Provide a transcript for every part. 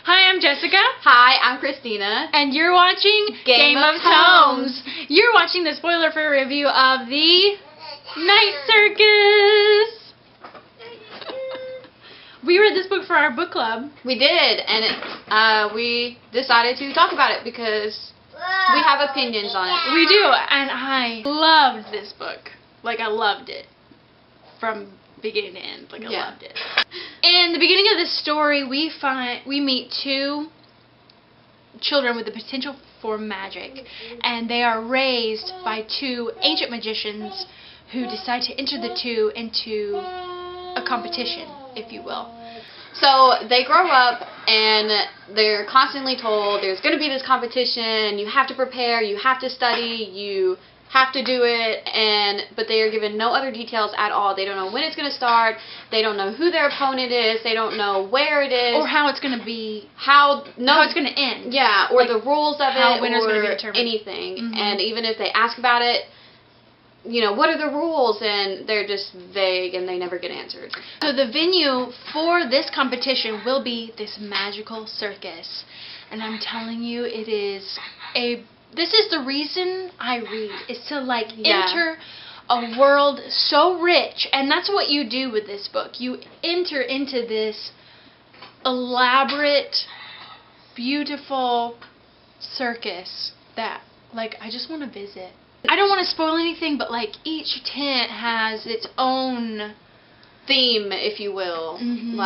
Hi, I'm Jessica. Hi, I'm Christina. And you're watching Game of Tomes. You're watching the spoiler-free review of the Night Circus. We read this book for our book club. We did, and we decided to talk about it because we have opinions on it. We do, and I loved this book. Like, I loved it. From beginning to end. Like, I loved it. In the beginning of this story, we meet two children with the potential for magic, and they are raised by two ancient magicians who decide to enter the two into a competition, if you will. So they grow up and they're constantly told there's going to be this competition, you have to prepare, you have to study, you have to do it, but they are given no other details at all. They don't know when it's going to start, they don't know who their opponent is, they don't know where it is. Or how it's going to be, how it's going to end. Yeah, or like the rules of how it, winner's or going to be determined. anything. Mm-hmm. And even if they ask about it, you know, what are the rules? And they're just vague and they never get answered. So the venue for this competition will be this magical circus. And I'm telling you, this is the reason I read, is to enter a world so rich. And that's what you do with this book. You enter into this elaborate, beautiful circus that, I just want to visit. I don't want to spoil anything, but each tent has its own theme, if you will. Mm-hmm.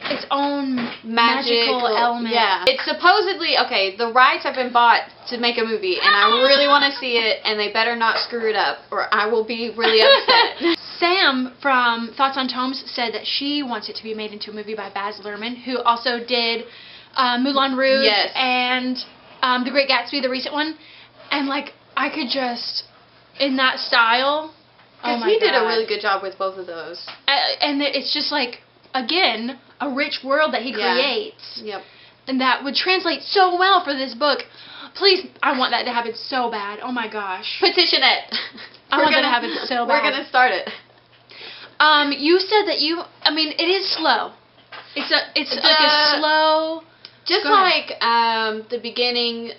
Its own magical element. Yeah. It's supposedly, the rights have been bought to make a movie, and I really want to see it, and they better not screw it up, or I will be really upset. Sam from Thoughts on Tomes said that she wants it to be made into a movie by Baz Luhrmann, who also did Moulin Rouge and The Great Gatsby, the recent one. And, I could just, in that style, because he did a really good job with both of those. And it's just again, a rich world that he creates. Yep. And that would translate so well for this book. Please, I want that to happen so bad. Oh my gosh. Petition it. I want that to happen so bad. We're going to start it. You said that it is slow. It's a slow. Just the beginning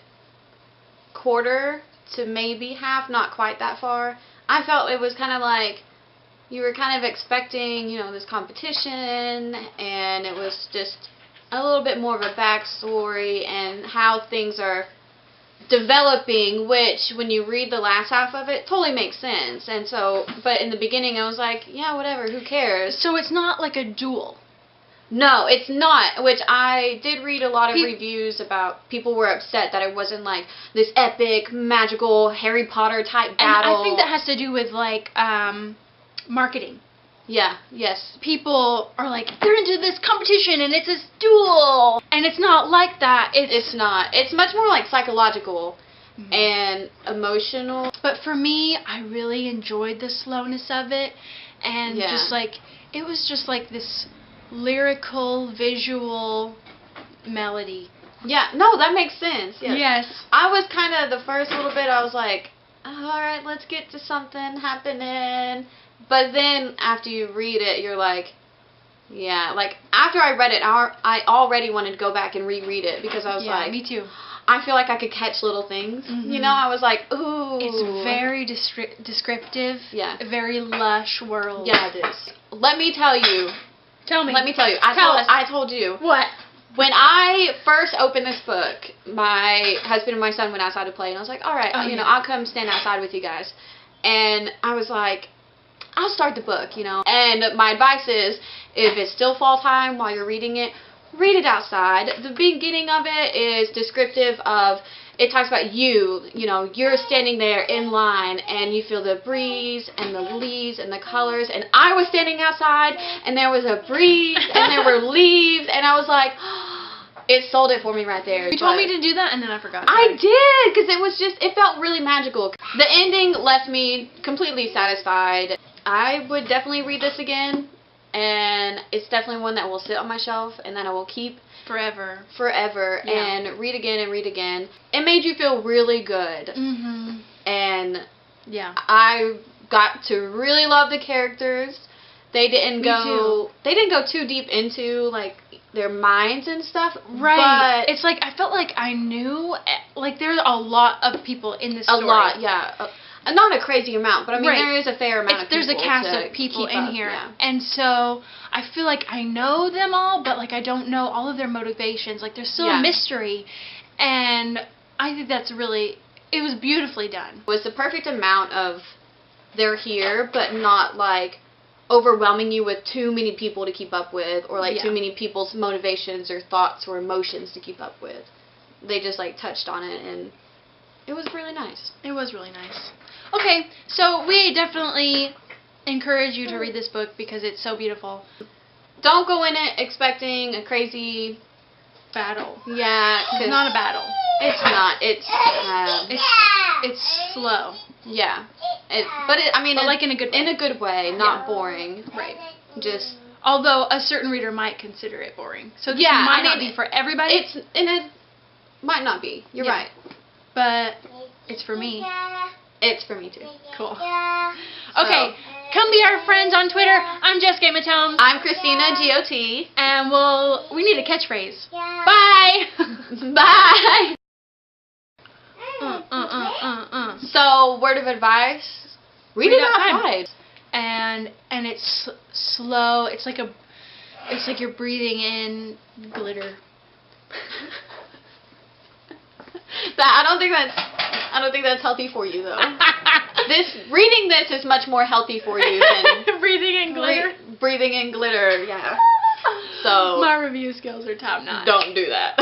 quarter to maybe half, not quite that far. I felt it was kind of you were kind of expecting, this competition, and it was just a little bit more of a backstory and how things are developing, which when you read the last half of it, totally makes sense. And so, but in the beginning I was like, yeah, whatever, who cares? So it's not like a duel. No, it's not, which I did read a lot of reviews about. People were upset that it wasn't this epic, magical, Harry Potter type battle. And I think that has to do with marketing. Yeah, yes. People are they're into this competition and it's this duel. And it's not like that. It's not. It's much more psychological and emotional. But for me, I really enjoyed the slowness of it. And just it was just this lyrical, visual melody. Yeah, no, that makes sense. Yes. I was kind of, the first little bit, I was like, alright, let's get to something happening. But then, after you read it, you're after I read it, I already wanted to go back and reread it, because I was me too. I feel like I could catch little things. I was like, ooh. It's very descriptive. Yeah. A very lush world. Yeah, it is. Let me tell you. Tell me. Let me tell you. I told you. What? When I first opened this book, my husband and my son went outside to play, and I was like, all right, I'll come stand outside with you guys. And I was like, I'll start the book, And my advice is, if it's still fall time while you're reading it, read it outside. The beginning of it is descriptive of, it talks about you're standing there in line and you feel the breeze and the leaves and the colors, and I was standing outside and there was a breeze and there were leaves, and I was like, it sold it for me right there. You told me to do that and then I forgot. I did, because it felt really magical. The ending left me completely satisfied. I would definitely read this again, and it's definitely one that will sit on my shelf and that I will keep forever, and read again and read again. It made you feel really good, and I got to really love the characters. They didn't go too deep into their minds and stuff. Right. But It's like, I felt like I knew, like, there's a lot of people in this a story. lot, yeah. Not a crazy amount, but I mean, Right. there is a fair amount of people. There's a cast of people in here. Yeah. And so I feel like I know them all, but, like, I don't know all of their motivations. Like, there's still a mystery. And I think that's really, it was beautifully done. It was the perfect amount of they're here, but not, like, overwhelming you with too many people to keep up with, or, like, too many people's motivations or thoughts or emotions to keep up with. They just, like, touched on it, and it was really nice. It was really nice. Okay, so we definitely encourage you to read this book because it's so beautiful. Don't go in it expecting a crazy battle. Yeah. It's not a battle. It's not. It's slow. Yeah. I mean, like in a good way. In a good way, not boring. Right. Just. Although a certain reader might consider it boring. So this might not be for everybody. Might not be. You're right. But it's for me. It's for me too. Cool. Okay, come be our friends on Twitter. I'm Jessica Matomes. I'm CHRISTEENA, GOT. And we need a catchphrase. Bye. Bye. So, word of advice. Read it outside. And it's slow. It's like you're breathing in glitter. I don't think that's healthy for you though. Reading this is much more healthy for you than breathing in glitter. Breathing in glitter, yeah. So my review skills are top notch. Don't do that.